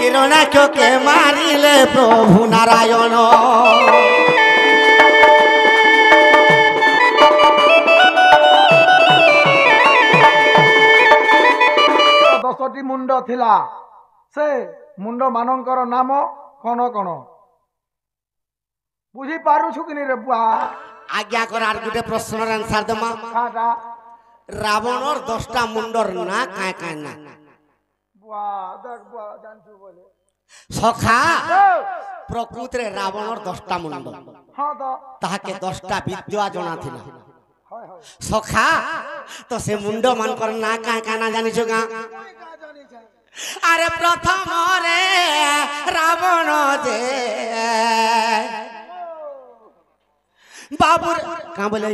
হিরণ্যাক্ষকে মারিলে প্রভু নারায়ণ। 10টি ମୁଣ୍ଡ ଥିଲା ସେ ମୁଣ୍ଡ ମାନଙ୍କର ନାମ କଣ କଣ ବୁଝି ପାରୁଛୁ କି ନି ରେ ବୁଆ? আজ্ঞা কর আর গোটে প্রশ্নের আনসার দেমা। কাটা রাবণর 10টা মুন্ডর না কায় কায় না? বুয়া দেখ বুয়া জানছু বলে সখা প্রকৃতরে রাবণর 10টা মুন্ড, হ্যাঁ তো তাহাকে 10টা বিদ্যা জনা ছিল। হয় হয় সখা তো সে মুন্ড মানকর না কায় কায় না জানিছ গা? আরে প্রথমরে রাবণ যে বাবুর কা বলে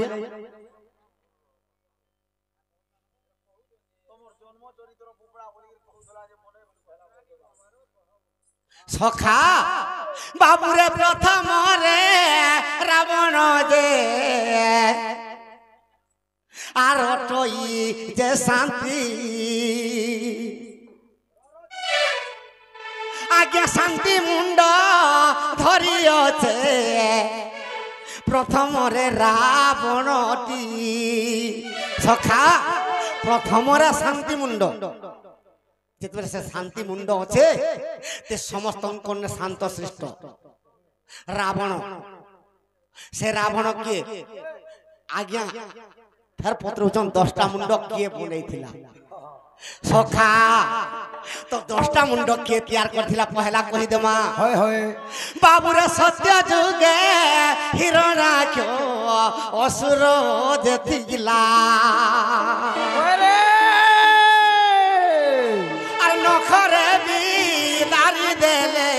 সখা বাবুরে প্রথমরে রাবণ যে আর অটই যে শান্তি আজ্ঞা শান্তি মুন্ড ধরিয়ছে প্রথমরে রাবণটি। সখা প্রথমরে শান্তি মুন্ড যেতবে সে শান্তি মুন্ড আছে তে সমস্ত শান্ত সৃষ্ট রাবণ। সে রাবণ কে আজ্ঞা ফের পত্রচন 10টা মুন্ড কিଏ বনেইଥିଲା? সখা তো 10টা মুন্ড কিଏ তৈয়ার করছিলা পহলা কহি দেমা। হয় হয় বাবুরে সত্য যুগে হিরণ্যাক্ষ অসুর যেতিলা আর নখরে বিদারি দেলে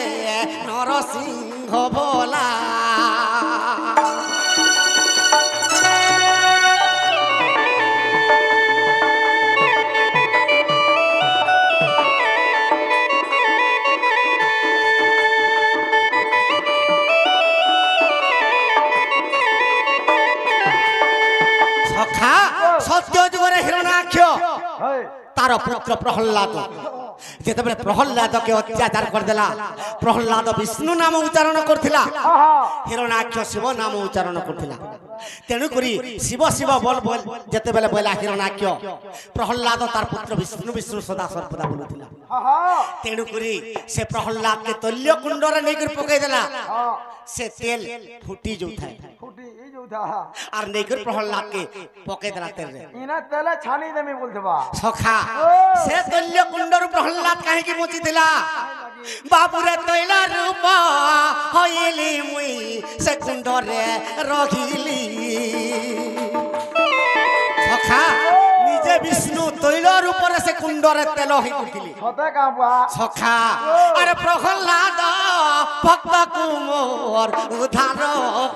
নরসিংহ বলা। সত্য যুগরে হিরণ্যাক্ষ তার পুত্র প্রহ্লাদ যেতবে প্রহ্লাদকে অত্যাচার করদেলা, প্রহ্লাদ বিষ্ণু নাম উচ্চারণ করছিলা, হিরণ্যাক্ষ শিব নাম উচ্চারণ করছিলা। তেণু করি শিব শিব বল বল যেতবেলে বলা হিরণ্যাক্ষ, প্রহ্লাদ তার পুত্র বিষ্ণু বিষ্ণু সদা সর্বদা বলুছিলা। তেণু করি সে প্রহ্লাদকে তৈল্য কুণ্ডরে নেই করে পকাই দেলা, সে তেল ফুটি যাউথায় আর নেই করে প্রহ্লাদকে পকাই দেলা তেলে ইনা তেলে ছানি দেমি বলতবা। সখা সে তৈল্য কুণ্ডর প্রহ্লাদ কাহিকি বচি দিলা? বাবুরে তৈল রূপ হইলি মুই সে কুণ্ডরে রহিলি। সখা নিজে বিষ্ণু তৈল রূপরে সে কুণ্ডরে তেল হই উঠিলি। সতে কাবুয়া সখা আরে প্রহ্লাদ ভক্ত কুমোর উদ্ধার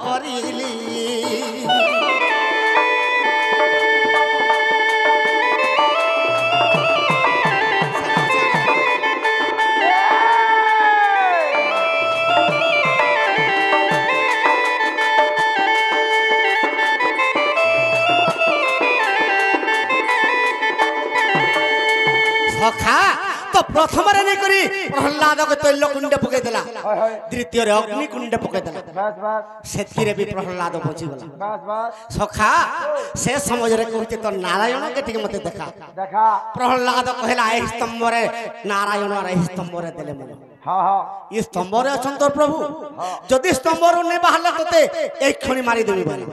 করিলি। সখা তো প্রথমরে নেই করি প্রহ্লাদকে তৈল কুণ্ডে পকাই দেলা, দ্বিতীয়রে অগ্নি কুণ্ডে পকাই দেলা, সেতিরে বি প্রহ্লাদ বচি গলা। সখা সে সমাজরে কହୁছে তো নারায়ণকে টিকে মতে দেখা দেখা। প্রহ্লাদ কহিলা এই স্তম্ভরে নারায়ণ আর এই স্তম্ভরে দেলে মনে ই স্তম্ভরে অছন তোর প্রভু, যদি স্তম্ভরু নে বাহারলে তোতে এই ক্ষণি মারি দেবি বলে।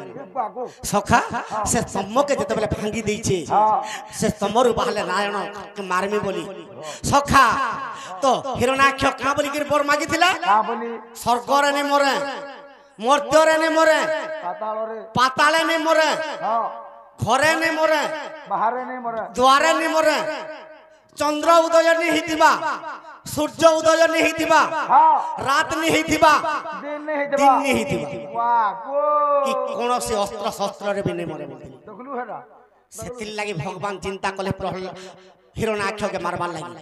সখা সে স্তম্ভকে যেতবেলে ভাঙ্গি দিয়েছে সে স্তম্ভরু বাহারলে নারায়ণ মারমি বলি। সখা তো হিরণ্যাক্ষ কা বলি কি বর মাগিছিলা? স্বর্গরে নে মরে, মর্ত্যরে নে মরে, পাতালে নে মরে, ঘরে নে মরে, দ্বারে নে মরে, চন্দ্র উদয় নি হিতিবা, সূর্য উদয় নি হিতিবা, রাত নি হিতিবা, দিন নি হিতিবা, কি কোনসি অস্ত্র শস্ত্ରରେ ବି ନି ମରେ ବୋଲିଥିଲେ। ସେଥିର୍ ଲାଗି ଭଗବାନ ଚିନ୍ତା କଲେ ପ୍ରହ୍ଲାଦ ହିରଣ୍ୟାକ୍ଷକେ ମାରବାର ଲାଗି।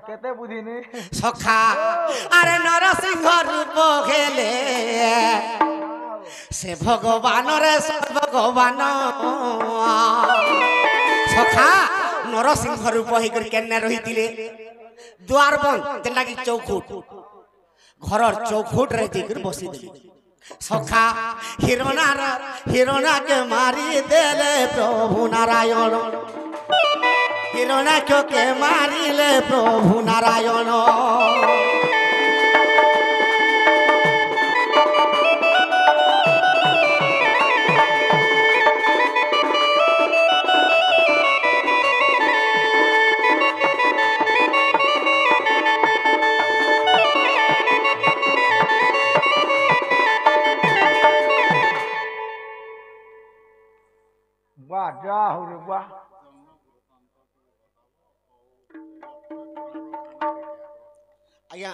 କେତେ ବୁଝିନି ସଖା ଆରେ ନରସିଂହ ରୂପ ଖେଲେ ସେ ଭଗବାନରେ ଭଗବାନ। ସଖା ନରସିଂହ ରୂପ ହେଇକରି କେନେ ରହିଥିଲେ? द्वार बंद जेनटा कि चौखुट घरर चौखुट रे जेकर बसी देली सखा हिरणा के मारी देले प्रभु नारायण हिरण्यक के मारिले प्रभु नारायण वाह जा हो रे वाह आया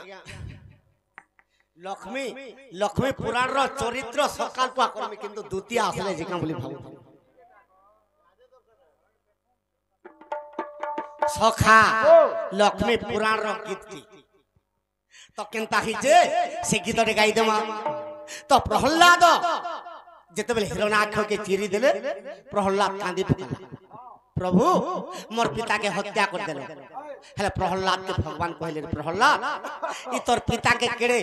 लक्ष्मी लक्ष्मी पुराण रो चरित्र सकाल पा करमी किंतु द्वितीय आसले जिका बोली भाव सखा लक्ष्मी पुराण रो गीत की तो केनता ही जे से गीत रे गाई देमा तो प्रहलाद जेते बेले हिरण्याक्ष के चिरी देले प्रहलाद कांदी पकला प्रभु मोर पिता के हत्या कर देलो हेले प्रहलाद के भगवान कहले प्रहलाद ई तोर पिता के केड़े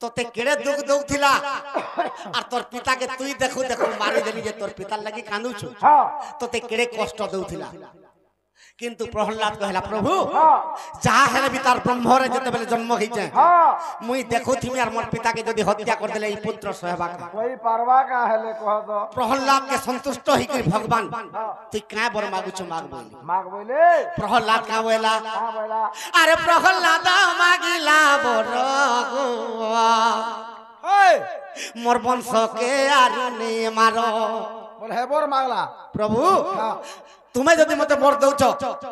तोते केड़े दुख दुख थिला और तोर पिता के तुई देखो देखो मारी देली जे तोर पिता लगी कांदू छु तोते केड़े कष्ट दउ थिला किंतु प्रहलाद कहला प्रभु जहा हेले भी तार ब्रह्म रे जते बेले जन्म हिचे मुई देखो थी यार मोर पिता के जदी हत्या कर देले ई पुत्र सहबा का कोई परवा का हेले कह दो प्रहलाद के संतुष्ट ही के भगवान तू का बर मागु छु माग बोले प्रहलाद का बोला अरे प्रहलाद मागिला बर मोर वंश के आरुने मारो बोले हे बर मागला प्रभु तुम्हें जदि मते बर दउछ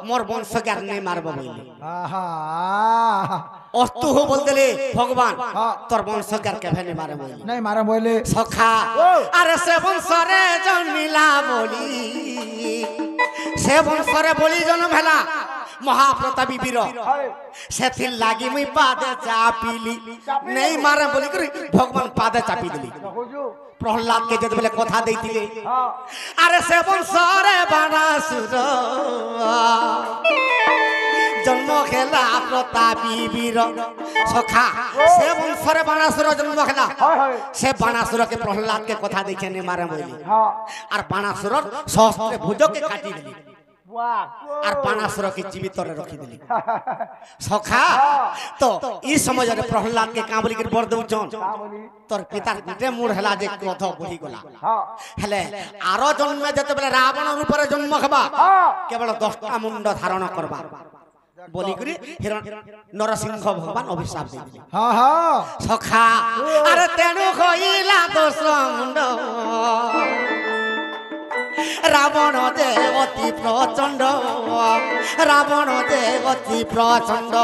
मोर वंश के नहीं मारबो बोली आहा अस्तु हो बोल देले भगवान तोर वंश के केभे नहीं मारे बोली नहीं मारे बोले सखा अरे से वंश रे जन्मिला बोली से वंश रे बोली जन्म भेला महाप्रतापी वीर सेथिल लागी मुई पादे चापिली नहीं मारे बोली करी भगवान पादे चापी देली प्रहलाद के जद बेले कथा देइतिले अरे से वंश रे बाणासुर जन्म खेला प्रतापी वीर सखा से वंश रे बाणासुर जन्म खेला से बाणासुर के प्रहलाद के कथा देखे ने मारे बोली और बाणासुर सहस्त्र भुज के काटी देली और बाणासुर के जीवित रे रखी देली सखा तो ई समय रे प्रहलाद के का बोली के बर दउचन तोर पिता गुटे मूड हला जे क्रोध बढ़ी गला हेले आरो जन्म में जते बेले रावण रूप रे जन्म खबा केवल 10टा मुंड धारण करबा बोली करी नरसिंह भगवान अभिशाप दे दिले हां हां सखा अरे तेनु खइला 10 मुंड रावण देवती प्रचंड रावण देवती प्रचंड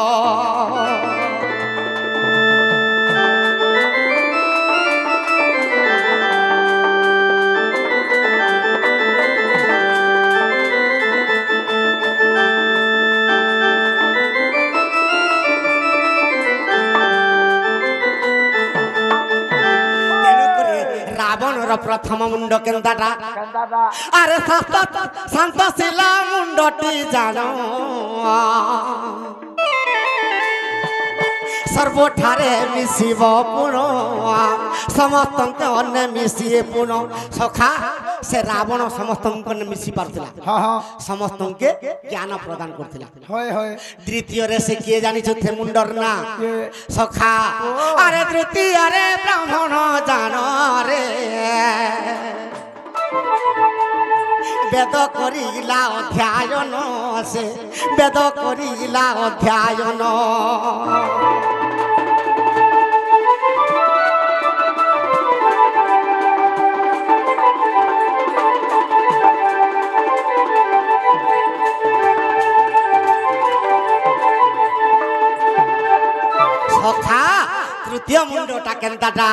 प्रथम मुंड केंदाटा अरे शांत शिला मुंडटी जानो सर्वठारे मिशिब पुण समस्त अन्य मिशिए पुण सखा से रावण समस्त मिशि पारथिला समस्त के ज्ञान प्रदान करथिला द्वितीय रे से किए जानि थे मुंडर ना सखा अरे तृतीय रे ब्राह्मण जानो रे वेद करिला अध्ययन से वेद करिला अध्ययन सखा तृतीय मुंडटा केनताटा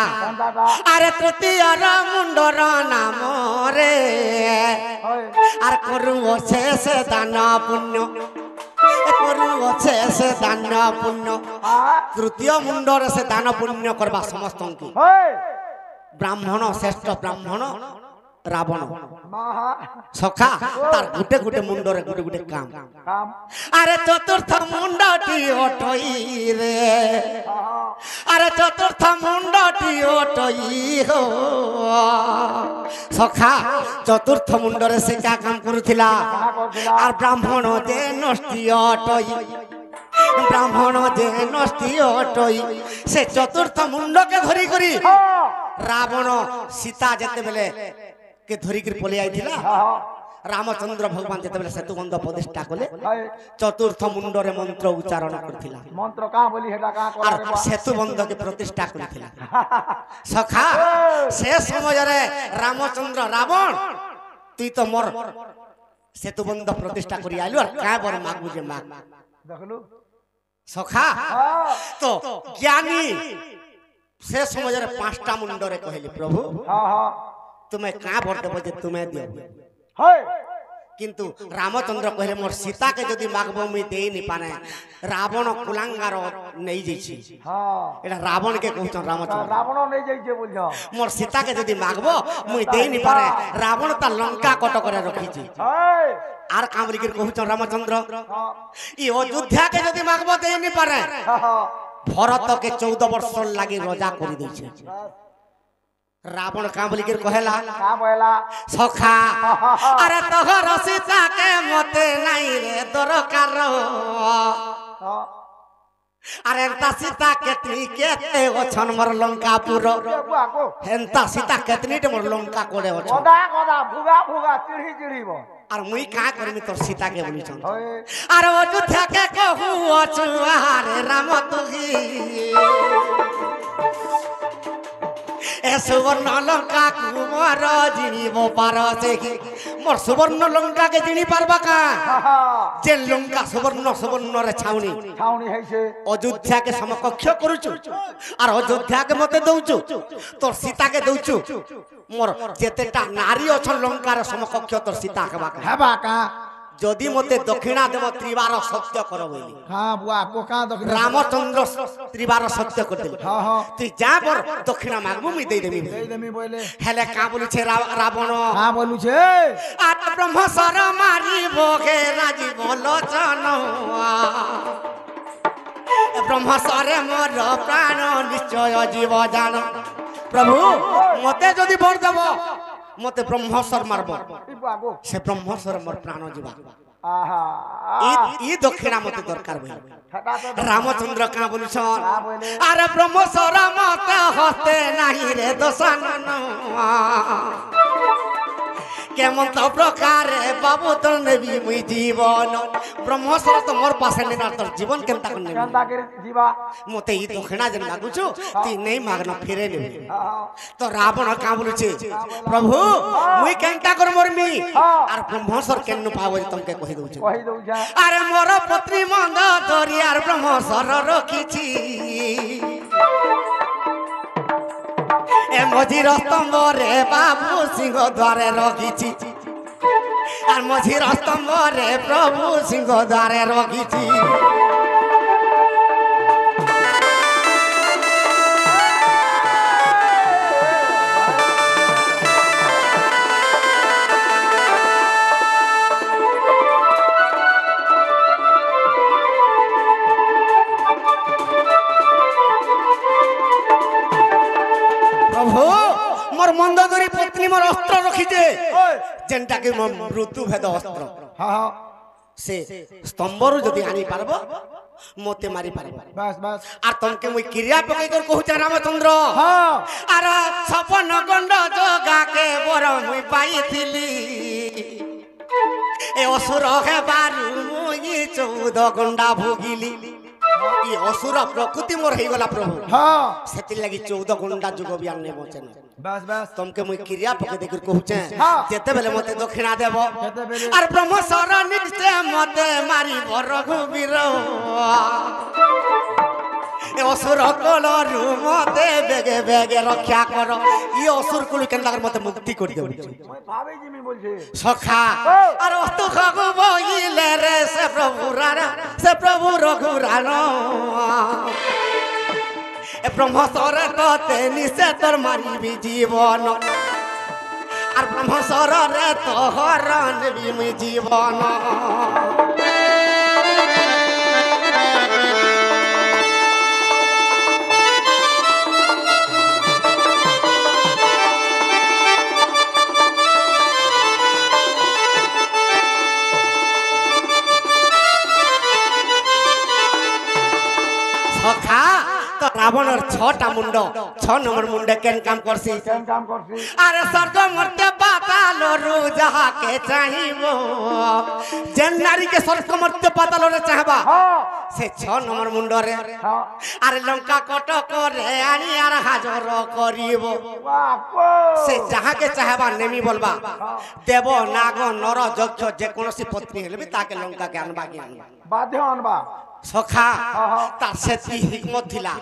अरे तृतीय मुंडर नाम रे आर करू शेष दान पुण्य करू शेष दान पुण्य तृतीय मुंडर से दान पुण्य करबा समस्त की ब्राह्मण श्रेष्ठ ब्राह्मण রাবণ মাহা সখা তার গুটে গুটে মুন্ডরে গুটে গুটে কাম কাম আরে চতুর্থ মুন্ডটি ওঠই রে আরে চতুর্থ মুন্ডটি ওঠই হো সখা চতুর্থ মুন্ডরে সে কা কাম করুছিলা আর ব্রাহ্মণ যে নষ্টি অটই ব্রাহ্মণ যে নষ্টি অটই সে চতুর্থ মুন্ডকে ধরি করি রাবণ সীতা যেতেবেলে কে ধরি করে পলে আইছিলা রামচন্দ্র ভগবান যেতেবেলে সেতু বন্ধ প্রতিষ্ঠা কলে চতুর্থ মুন্ডরে মন্ত্র উচ্চারণ করছিলা মন্ত্র কা বলি হেটা কা আর করা সেতু বন্ধকে প্রতিষ্ঠা করেছিলা সখা সে সমୟରେ রামচন্দ্র রাবণ তুই তো মোর সেতু বন্ধ প্রতিষ্ঠা করি আইলু আর কা বর মাগু যে মাগ দেখলু সখা তো জ্ঞানী সে সমୟରେ পাঁচটা মুন্ডরে কহিলি প্রভু হ্যাঁ হ্যাঁ তুমি কা বর দেব যে তুমি দিও হয় কিন্তু রামচন্দ্র কহিলে মোর সীতাকে যদি মাগব মুই দেই নি পানে রাবণ কুলাঙ্গার নেই যাইছি হ্যাঁ এটা রাবণকে কହୁছন রামচন্দ্র রাবণ নেই যাইছে বুঝছ মোর সীতাকে যদি মাগব মুই দেই নি পারে রাবণ তা লঙ্কা কট করে রাখিছি হয় আর কামরিকে কହୁছন রামচন্দ্র হ্যাঁ ই অযোধ্যাকে যদি মাগব দেই নি পারে হ্যাঁ ভরতকে 14 বর্ষ লাগি রজা করে দিয়েছে রাবণ কামরিকে কহেলা কা বলা সখা আরে তোহর সীতাকে মতে নাই রে দরকার হ্যাঁ আরে তা সীতা কেতনি কেতে অছন মোর লঙ্কাপুর বাকো হেন্তা সীতা কেতনিটে মোর লঙ্কা করে অছন গদা গদা ভুগা ভুগা চিড়ি চিড়িব আর মুই কা করমি তোর সীতাকে বলিছন হয় আর অযোধ্যাকে কহু অছু আরে রাম তুহি এ সুবর্ণ লঙ্কা কুমার জিনিব পার সে কি মোর সুবর্ণ লঙ্কাকে জিনি পারবা কা যে লঙ্কা সুবর্ণ সুবর্ণরে ছাউনি ছাউনি হইছে অযোধ্যাকে সমকক্ষ করুছু আর অযোধ্যাকে মতে দউছু তোর সীতাকে দউছু মোর যেতেটা নারী অছন লঙ্কার সমকক্ষ তোর সীতা হেবা হেবা কা যদি মতে দক্ষিণা দেব ত্রিবার সত্য কর বইলি হ্যাঁ বুয়া কোকা দক্ষিণ রামচন্দ্র ত্রিবার সত্য করতেলি হ্যাঁ হ্যাঁ তুই যা বর দক্ষিণা মাগবু মুই দেই দেবি এই দেমি বইলে হেলে কা বলিছে রাবণ কা বলুছে আর ব্রহ্মসর মারিব গে রাজীব লোচন ব্রহ্মসরে মোর প্রাণ নিশ্চয় জীব জান প্রভু মতে যদি বর দেব মতে ব্রহ্মসর মারব ই বাকো সে ব্রহ্মসর মোর প্রাণ জীবা আহা ই দক্ষিণা মতে দরকার বই হেটা তো রামচন্দ্র কা বলছন কা বলে আরে ব্রহ্মসর মতে হতে নাহি রে দোষানন কেমন তো প্রকারে বাবু তোর নেবি মুই জীবন ব্রহ্মসর তো মোর পাশে নেই না তোর জীবন কেমতা করে নেবি কেনতা করে দিবা মতে ই দক্ষিণা যেন মাগুছু তুই নেই মাগন ফিরে নেবি হ্যাঁ তো রাবণ কা বলছে প্রভু মুই কেনতা কর মরমি আর ব্রহ্মসর কেন পাবো তোমাকে কহি দউছে কহি দউছা আরে মোর পত্নী মন্দ দরিয়ার ব্রহ্মসর রখিছি এ মঝির স্তম্ভরে বাবু সিংহ দ্বারে রখিছি আর মঝির স্তম্ভরে প্রভু সিংহ দ্বারে রখিছি প্রভু মোর মন্দগরি পত্নী মোর অস্ত্র রখিছে যেনটাকে মৃত্যু ভেদ অস্ত্র হ্যাঁ হ্যাঁ সে স্তম্ভরু যদি আনি পারব মতে মারি পারব বাস বাস আর তমকে মুই ক্রিয়া পকাই কর কহুছে রামচন্দ্র হ্যাঁ আর সপন গণ্ড যোগাকে বর মুই পাইছিলি এ অসুর হেবারু মুই 14 গণ্ডা ভোগিলি ই অসুর প্রকৃতি মোর হইগলা প্রভু হ্যাঁ সেতি লাগি 14 গণ্ডা যুগ বিয়ান নে বচন বাস বাস তমকে মুই ক্রিয়া পকাই দেখি কহুছে হ্যাঁ। যেতে বেলে মতে দক্ষিণা দেব যেতেবেলে। আর ব্রহ্মসর নিশ্চে মতে মারি রঘুবীর এ অসুর কলরু মতে বেগে বেগে রক্ষা কর ই অসুর কুল কেনলার মতে মুক্তি করি দেব মই ভাবে জিমি বলছে সখা আর অস্তু খগু বইলে রে সে প্রভু রঘুরান এ ব্রহ্মসর ততে নিষে তোর মারিবি জীবন আর ব্রহ্ম সররে তোহর নেবি মুই জীবন সখা তো রাবণের 6টা মুন্ড 6 নম্বর মুন্ডে কেন কাম করছি আরে স্বর্গ মর্তে পাতাল রু যাহাকে চাহিব যেন নারীকে স্বর্গ মর্তে পাতাল রে চাহবা সে 6 নম্বর মুন্ডরে আরে লঙ্কা কট করে আনি আর হাজর করিব সে যাহাকে চাহবা নেমি বলবা দেব নাগ নর যক্ষ যে কোনসি পত্নী হলে তাকে লঙ্কাকে আনবা কি আনবা বাধ্য আনবা সখা তার সেতি হিকমত থিলা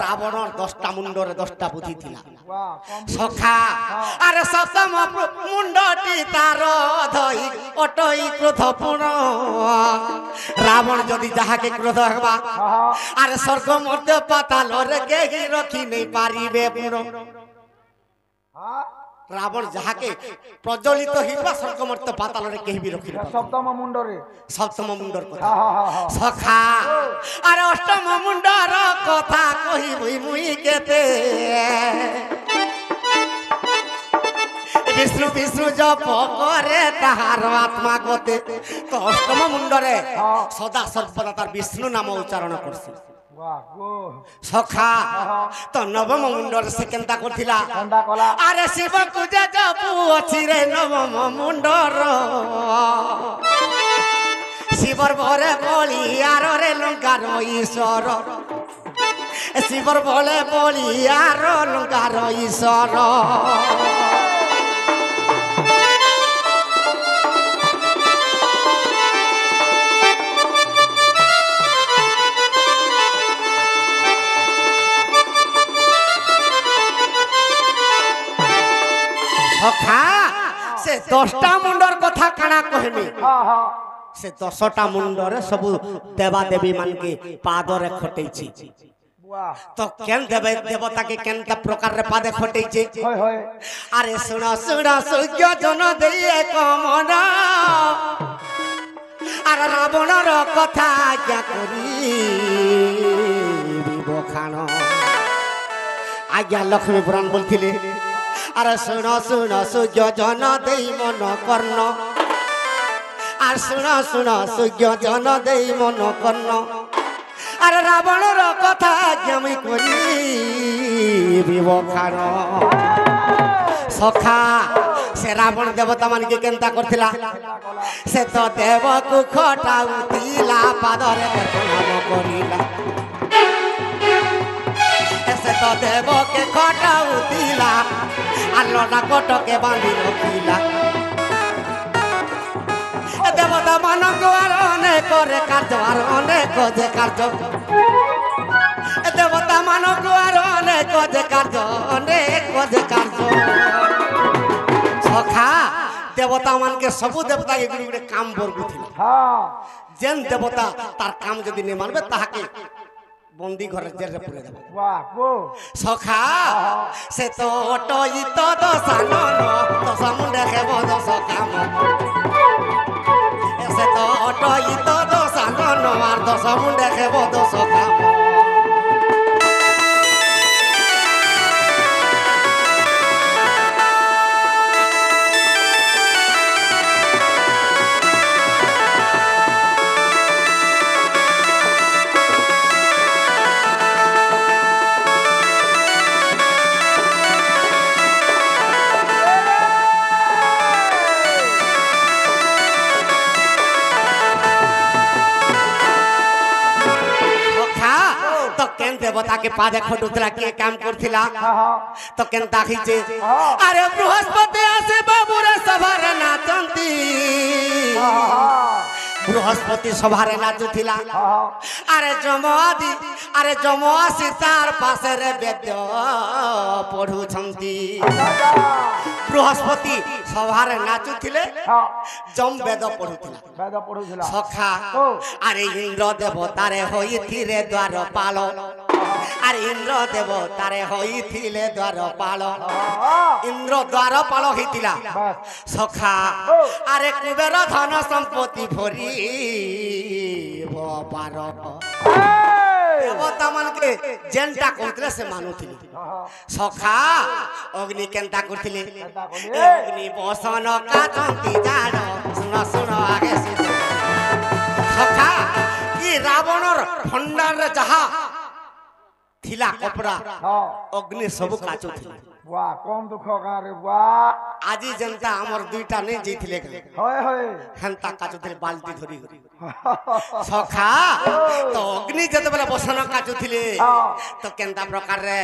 রাবণর 10টা মুন্ডরে 10টা বুদ্ধি থিলা সখা আরে সপ্তম মুন্ডটি তার ধই অটই ক্রোধ পুর রাবণ যদি যাহাকে ক্রোধ হবা আরে স্বর্গ মর্তে পাতাল রে কেহি রখি নেই পারিবে পুর রাবণ যাহাকে প্রজ্বলিত হিবা স্বর্গ মর্তে পাতাল রে কেহি রখি সপ্তম মুন্ডরে সপ্তম মুন্ডর কথা সখা আরে অষ্টম মুন্ডর কথা কহিবই মুই কেতে বিষ্ণু বিষ্ণু জপ করে তাহার আত্মা গতে তো অষ্টম মুন্ডরে সদা সর্বদা তার বিষ্ণু নাম উচ্চারণ করছে সখা তো নবম মুন্ডর সে কেনতা করছিলা আরে শিব পূজা জপু অছি রে নবম মুন্ডর শিবর ভরে বলি আর রে লঙ্কার ঈশ্বর শিবর বলে বলি আর লঙ্কার ঈশ্বর সখা সে 10টা মুন্ডর কথা কানা কহমি সে 10টা মুন্ডরে সবু দেবা দেবী মানকে পাদরে খটেইছি তো কেন দেবে দেবতাকে কেনটা প্রকারে পাদে খটেইছে আরে শুন শুন সূর্য জন দিয়ে কমন আর রাবণর কথা আজ্ঞা করি বিবখান আজ্ঞা লক্ষ্মী পুরাণ বলছিলে আরে শুন শুন সূর্য জন দেই মন কর্ণ আর শুন শুন সূর্য জন দেই মন কর্ণ আর রাবণর কথা আমি করি বিবখান সখা সে রাবণ দেবতা মানকে কেনতা করছিলা সে তো দেবকু খটাউতিলা পাদরে প্রণাম করিলা সে তো দেবকে খটাউতিলা আর লটা কটকে বাঁধি রখিলা দেবতা মানক আর অনেক করে কার্য আর অনেক যে কার্য দেবতা মানক আর অনেক যে কার্য অনেক যে কার্য সখা দেবতা মানকে সবু দেবতা এগুলি গুড়ে কাম বরগুছিল যেন দেবতা তার কাম যদি নে মানবে তাহাকে বন্দি ঘরে জেলে পুরে দেব সখা সে তো অটই তো দশান দশ মুন্ডে খেব দশ কাম সে তো অটই তো দশান আর দশ মুন্ডে খেব দশ কাম দেবতাকে পাদে খটুতলা কে কাম করছিলা তো কেন তাকিছে আরে বৃহস্পতি আসে বাবুরে সভারে নাচন্তি বৃহস্পতি সভারে নাচুছিলা আরে যম আসি তার পাশে রে বেদ পড়ুছন্তি বৃহস্পতি সভারে নাচুছিলে যম বেদ পড়ুছিলা সখা আরে ইন্দ্র দেবতারে হইথিরে দ্বার পাল আর ইন্দ্র দেব তারে হইছিলে দ্বারপাল ইন্দ্র দ্বারপাল হইতিলা সখা আরে কুবের ধন সম্পত্তি ভরি পার দেবতা মানকে যেনটা করলে সে মানুଥିଲେ সখা অগ্নি কেনটা করଥିଲେ অগ্নি বসন কাচন্তি জান শুন শুন আগে সখা কি রাবণর ভণ্ডারে যাহা থিলা কপড়া অগ্নি সবু কাচুଥିଲା বাহ কম দুঃখ গারে বাহ আজি যেনটা আমার দুইটা নেই যেইଥିଲେ হয় হয় হেনতা কাচুଥିଲେ বালতি ধরি ধরি সখা তো অগ্নি যেতবেলে বসন কাচুଥିଲେ তো কেনতা প্রকারে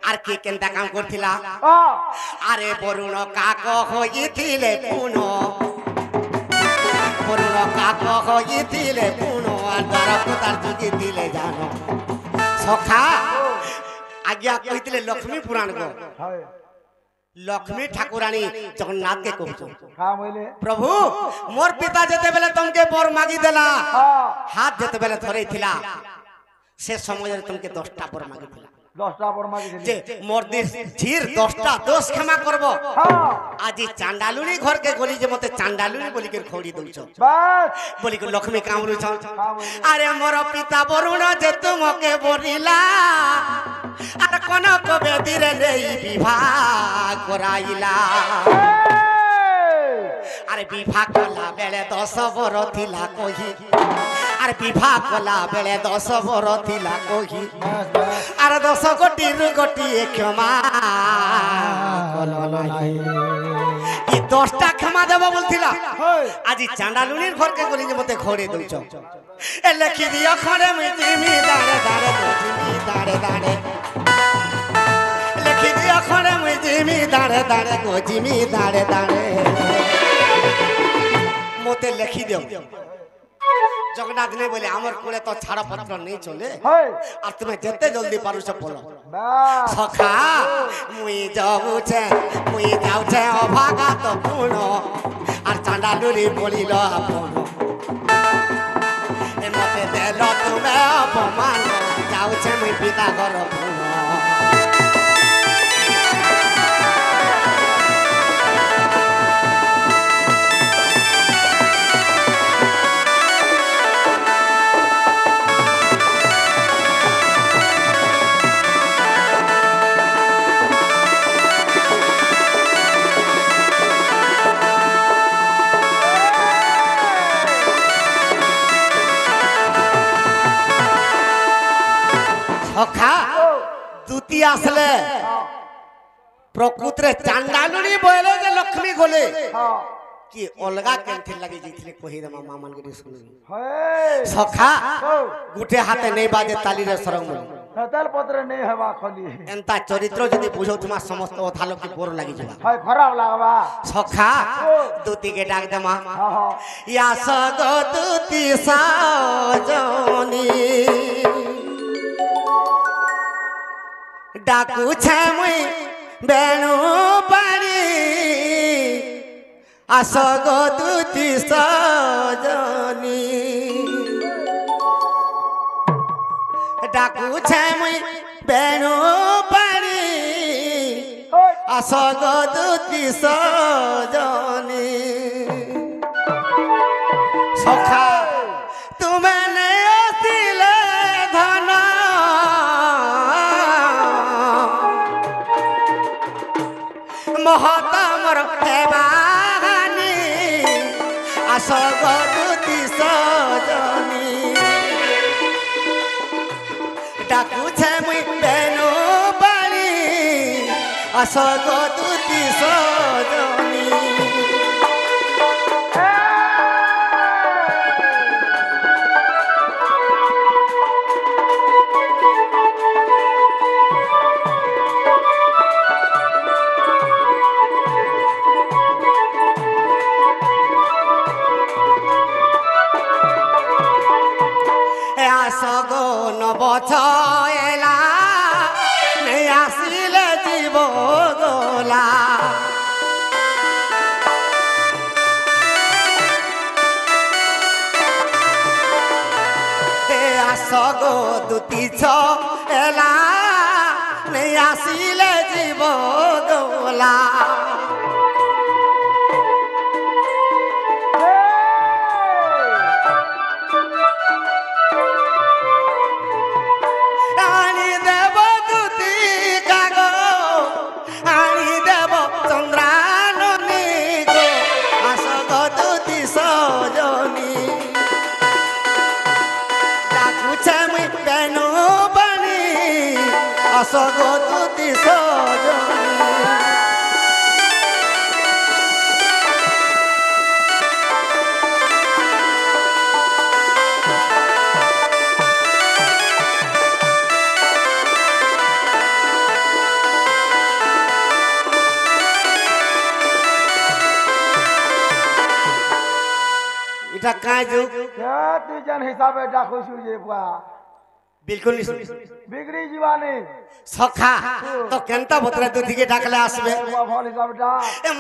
আর কি কেনতা কাম করছিলা আরে বরুণ কাক হইছিলে পুন বরুণ কাক হইছিলে পুন আর দ্বারপতার যুগি দিলে জানো সখা আজ্ঞা কইলে লক্ষ্মী পুরাণ গো লক্ষ্মী ঠাকুরানী জগন্নাথকে কହୁଛ প্রভু মোর পিতা যেতেবেলে তোমাকে বর মাগি দেলা হাত যেতেবেলে ধরেইছিলা সে সময়ের তোমাকে 10টা বর মাগিছিলা 10টা বর মাগি দিলি যে মোর ঝির 10টা দোষ ক্ষমা করব আজি চান্ডালুনি ঘরকে গলি যে মতে চান্ডালুনি বলি কে খড়ি দউছ বাস বলি কে লক্ষ্মী কামরুছ আরে মোর পিতা বরুণ যে তোমাকে বরিলা আর কনক বেদিরে নেই বিবাহ করাইলা আরে বিবাহ কলা বেলে 10 বর থিলা কহি আর বিবাহ কলা বেলে 10 বর থিলা কহি আর 10 কোটির গোটিয়ে ক্ষমা কলো নাই কি 10টা ক্ষমা দেব বলছিলা আজি চান্ডালুনির ঘরকে গলি যে মতে ঘরে দউছ এ লেখি দিও খড়ে মিটিমি দাঁড়ে দাঁড়ে মিটিমি দাঁড়ে দাঁড়ে লেখি দিও খড়ে মিটিমি দাঁড়ে দাঁড়ে গোজিমি দাঁড়ে দাঁড়ে মতে লেখি দিও জগন্নাথ নেই বলে আমার কোলে তো ছাড়পত্র নেই চলে আর তুমি যেতে জলদি পারুছ বলো সখা মুই যাউছে অভাগা তো পুণ আর চান্ডালুরি বলিল আপন এ মতে দেল তুমি অপমান যাউছে মুই পিতা ঘর পুণ সখা দুতি আসলে প্রকৃতরে চান্ডালুনি বলে যে লক্ষ্মী গলে কি অলগা কেনথি লাগি যাইছিলে কহি রে মামা মানকে শুনি সখা গুটে হাতে নেই বাজে তালিরে সরঙ্গ তেল পত্রে নেই হবা খলি এন্তা চরিত্র যদি বুঝো তোমার সমস্ত কথা লোক বোর লাগি যাবা হয় খারাপ লাগবা সখা দুতিকে ডাক দে মা ইয়া সগ দুতি সাজনি ডাকুছে মুই বেণু পারি আস গো দুতি সজনি ডাকুছে মুই বেণু পারি আস গো দুতি সজনি সখা তুমি নেই আসিলে ধন মহতমর হেবানি আস গো দুতি সজনি ডাকুছে মুই বেণু বাড়ি আস গো দুতি সজনি বছলা নেই আসিলে জীব গোলা আস আসগো দুতিছ এলা নেই আসিলে জীব দোলা আনি দেব দুতি কাগ আনি দেব চন্দ্রাননী গো আসগো দুতি সজনী ডাকুছে মুই বেনু বাণী আসগো দুতি সজনী এটা কাই যুগ তুই যেন হিসাবে ডাকুছু যে বুয়া বিলকুল বিগড়ি জীবানি সখা তো কেনতা বতরা দুদিকে ডাকলে আসবে ভাল হিসাবে ডাক এ